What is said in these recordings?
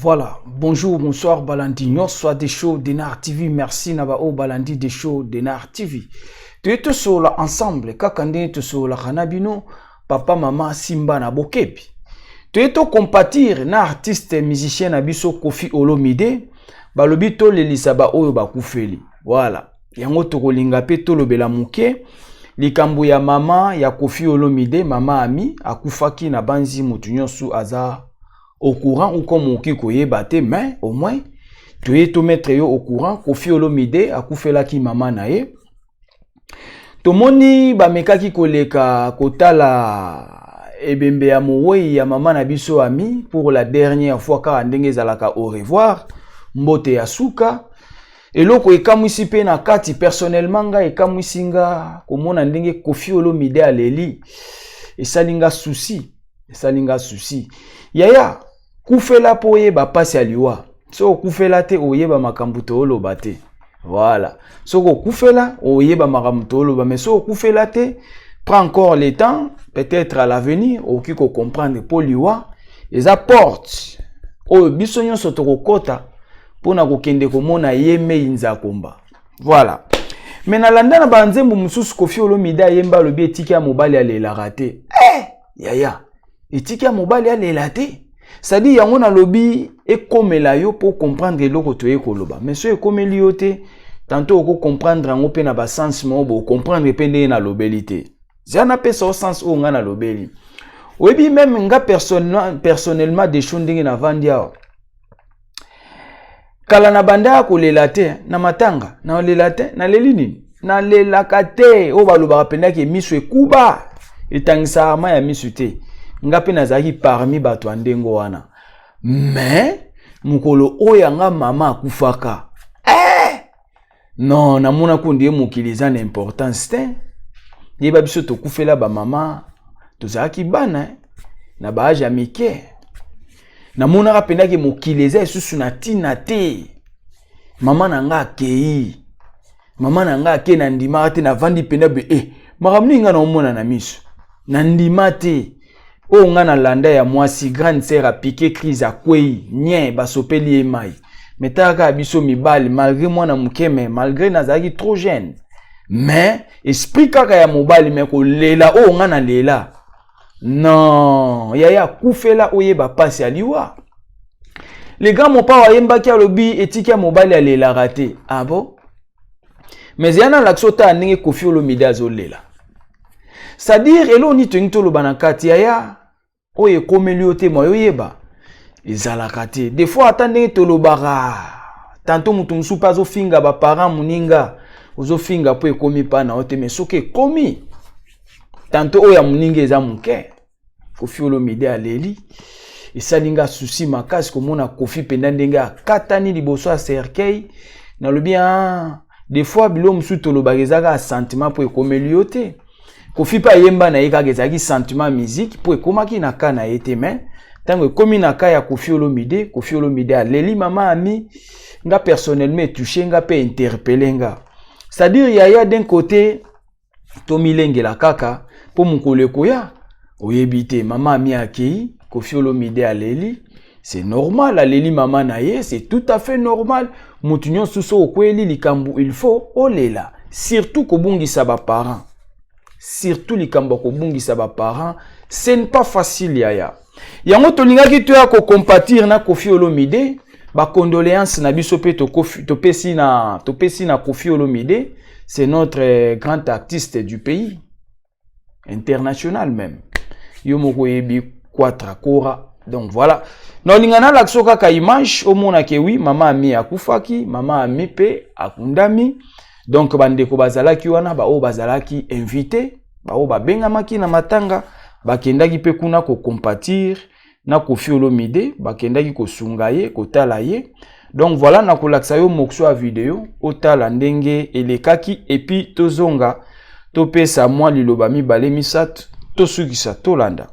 Voilà, bonjour, bonsoir, Balandi, soit des shows d'Enar TV, merci Nabao Balandi des shows d'Enar TV. Tu es tous là ensemble, kakande tu es là Hanabino, papa, maman, Simba na Bokepi. Tu es tout compatir na artiste musicien Nabiso Kofi Olomide, balobito lelisaba oyo bakufeli. Voilà, yango tokolinga pe tolobela muke, likambo ya mama ya Kofi Olomide, mama ami, akufaki na banzi mutunyosu aza au courant ou comme on qui batté mais au moins tu es tout mettre yo au courant Kofi Olomide akufela ki mama nae tomoni ba mekaki koleka kotala ebembe ya mowe ya mama na biso ami pour la dernière fois ka ndenge zalaka au revoir mbote ya suka eloko ekamwisi pe na kati personnellement nga ekamwisinga komona ndenge Kofi Olomide aleli esalinga souci yaya kufela po yeba pasi aliwa so kufela te oyeba makambo to oloba te voilà so kufela oyeba makambo to oloba mais so kufela te prends encore le temps peut-être à l'avenir okiko comprendre po liwa eza porte o biso nyonso to kokota pona kokende komona yeme inza komba voilà mais na landa na banzembo mususu Kofi Olomide yemba lobi etiki ya mobali alela raté yaya etiki ya mobali alela te. Ça dit yango na lobi ekomela yo pour comprendre eloko to ekoloba mais so ekomeli yo te tantôt oko comprendre ngo pe na ba sens mo bo comprendre pe ndenge na lobelité zana pe so sens o nga na lobeli oyebi même nga personnellement des choses ndenge na vandia kala na banda ko lelate na matanga na lelate na lelini na lelakate o baloba penda ke miso ekuba etangisa ma ya miso te ngapi nazaki parmi bato andengo wana mais mukolo oyanga mama akufaka non namona kundi mukiliza na importance te yeba biso to kufela ba mama tozaki bana na baaje amike namona kapenda ke mukiliza esusu na tina te mama nanga akei mama nanga ake na ndima te na vandi penda be makamninga na omona na miso na ndima te o ngana landa ya mwasi grande sœur a piqué crise à kwei nye basopeli emai metaka biso mibali malgré moi na mukeme malgré nazaki trop jeune mais esprit kaka ya mobali me ko lela o ngana lela non yaya kufela oyeba pasi aliwa les gars mon pa wayemba ki alobi etiki ya mobali alela raté ah bon mais yana laksota ndenge Kofi Olomide azolela c'est-à-dire elo ni tengito lo banakati yaya oye komelio te moyo yeba ezalaka te des fois attendez to lobara tantôt mutu musu pas ofinga ba parents muninga ozofinga po ekomi pa na ote mais soke komi tantôt oya muninga eza muke Kofi Olomide aleli esalinga souci makasi komona Kofi penda ndenge akatani liboso a cercueil na lobi des fois bilo musu to lobagezaka sentiment po ekomelio te Kofi pa yemba na yeka gezaki sentiment musique pour ekomaki na kana ete mais tango ekomi na ka ya Kofi Olomide aleli mama ami nga personnellement touché nga pe interpellé nga c'est-à-dire yaya d'un côté tomilenge la kaka po mukolo koya oyebite mama ami akei Kofi Olomide aleli c'est normal aleli mama na ye c'est tout à fait normal mutunyo suso okweli likambu il faut olela surtout kobungisa ba parents surtout likambo kobungisa ba parents ce n'est pas facile yaya yango tolingaki to ya ko compatir na Kofi Olomide ba condoléances na biso pe topesi na Kofi Olomide c'est notre grand artiste du pays international même yo moko yebi kwatra kora donc voilà no lingana la soka ka image au mona ke oui mama ami akufaki mama ami pe akundami. Donc bandeko bazalaki wana ba o bazalaki invité ba o ba bengamaki na matanga bakendaki pe kuna ko compatir na Koffi Olomide, bakendaki ko sunga ye, ko tala ye. Donc voilà, na kolakisa yo mokso a vidéo otala ndenge elekaki et puis tozonga topesa mwa liloba mibale misatu tosukisa tolanda.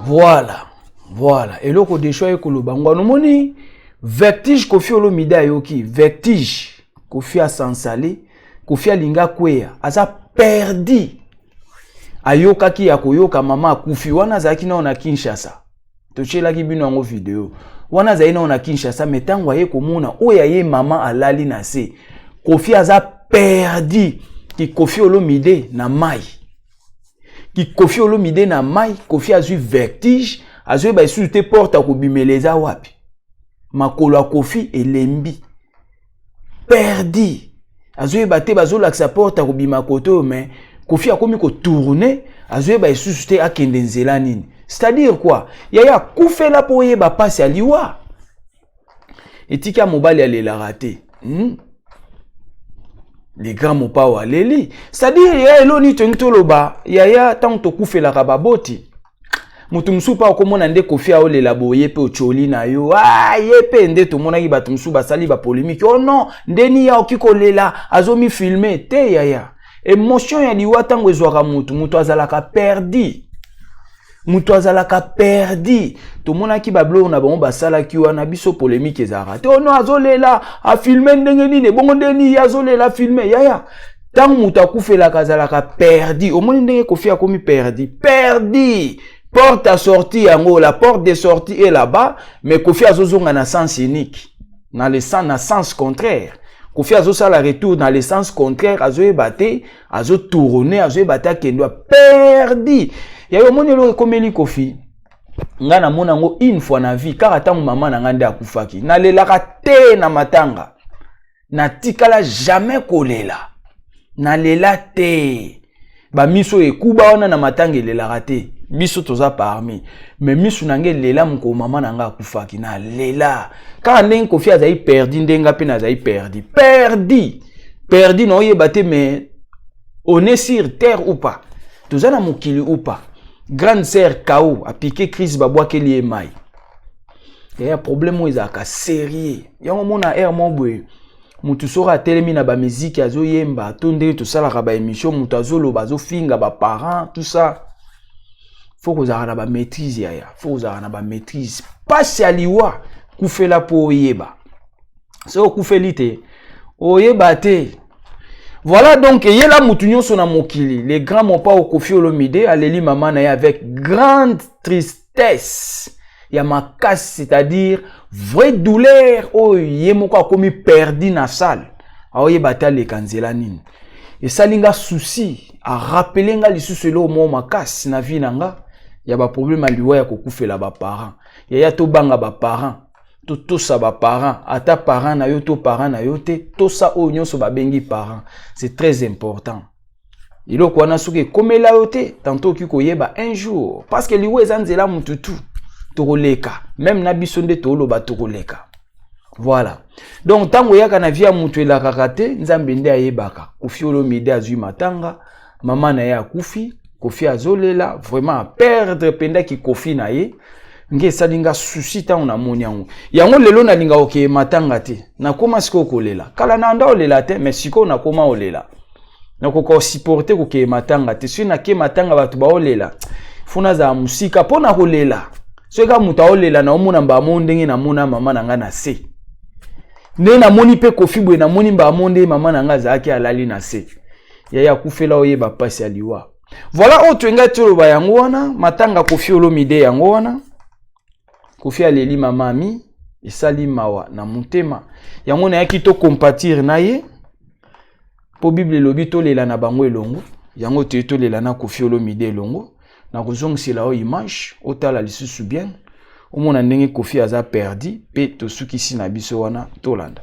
Voilà. Et loko de choix ekoloba ngwana moni vertige Koffi Olomide ayoki, vertige Koffi a sansale, Koffi alinga kweya, aza perdi. Ayoka ki ya koyoka mama akufi wana zaki na ona Kinshasa. Tochela ki bino ngo video. Wana zaina ona Kinshasa metango aye komona oya ye mama alali na se. Koffi aza perdi ki Koffi Olomide na mai. Ki Koffi Olomide na mai, Koffi azui vertige, azui ba isu te porta kobimeleza wapi. Makolo a Koffi elembi. Perdi. Azui ba te bazo laksa porta kobima koto mais Koffi a komi ko tourner, azui ba isu te akende nzela nini. C'est-à-dire quoi? Yaya koufela po yeba passe ya liwa. Etika mobali ya lela raté. Les grands mopa wa leli. C'est-à-dire ya eloni toloba, yaya tant to koufela kababoti. Mutu msupa okomona nde Koffi a olela boye pe ocholi na yo. Ah yepe nde to mona ki batu msu basali ba polémique. Oh non, ndeni ya okiko lela azomi filmer te yaya. Émotion ya liwa tango ezwaka mutu azalaka perdi. Mutu azalaka perdi. To mona ki bablo na bango basala ki wana biso polémique ezara. Te ono azolela a filmer ndenge nini bongo ndeni azolela filmer yaya. Tango mutu akufela kazalaka perdi. Omoni ndenge Koffi a komi perdi. Perdi. Porte à sortie yango, la porte de sortie est là-bas, mais Koffi azozonga na sens unique. Dans le sens contraire. Koffi azosa la retour dans le sens contraire, azoe bate, azo tourner, azoe bate kendo perdi. Yayo moni lo komeli Koffi. Nga na mona ngo une fois na vie, car atango maman na ngande akufaki. Na lelaka te na matanga. Na tikala jamais kolela. Na lela te. Ba miso ekuba wana na matanga lelaka te. Biso toza parmi. Mais miso nange lela mko maman nanga akufaki na lela. Car ndenge Koffi azai perdi ndenga pe na azai perdi. Perdi no yeba te mais on est sur terre ou pas. Toza na mokili ou pas. Grande sœur Kao a piqué Chris Babouake lié mai. Il y a un problème où ils ont sérieux. Il y a un moment à air mon boy. Mutu sora telemi na ba musique azo yemba tonde to sala ba émission mutu azolo bazo finga ba parents tout ça. Faut que vous ayez ba maîtrise yaya. Faut que vous ayez ba maîtrise. Pas à liwa kufela po yeba. So kufelite oyeba te. Voilà donc, et là, moutounio son mokili. Les grands m'ont pas au Koffi Olomide, aleli maman na avec grande tristesse. Il y a ma casse, c'est-à-dire, vraie douleur, oh, yemoko a commis perdu na salle. Ah, oye batal les kanzelanine. Et ça, l'inga souci, à rappeler nga l'issue au moment ma casse, na vie nanga, il y a ba problème à lui, ya kokufe la ba parents. Il y a to banga ba parents. Tout ça ba parents, ata parents na yo to parents na yo te, tout ça o nyonso ba bengi parents. C'est très important. Il y a quoi na souke comme la yo te, tantôt ki koyeba un jour parce que liwe zanzela mututu tokoleka, même na bisonde tolo ba tokoleka. Voilà. Donc tango yaka na via mutu la kakate, nzambe nde ayebaka. Koffi Olomide azui matanga, maman na ya kufi, Koffi azolela, vraiment à perdre penda ki Koffi na ye. Nge salinga susita on a moniango yango lelo na linga oke matanga te na koma siko kolela kala na nda olela te mais siko na koma olela na ko supporter ko ke matanga te sina ke matanga batu ba olela funa za musika pona kolela so ka muta olela na omuna mba mondenge na mona mama na nga na se ne na moni pe Koffi bwe na moni mba monde mama na nga zaki alali na se ya kufela oyeba pasi aliwa. Voilà autre nga tolo ba yango wana matanga Koffi Olomide yango wana Koffi aleli mamami esali mawa na mutema yango na yaki to compatir na ye po Bible lobi to lela na bango elongo yango to lela na Koffi Olomide elongo na kozongisela o image otala lisusu bien omona ndenge Koffi aza perdi pe to sukisi na biso wana tolanda.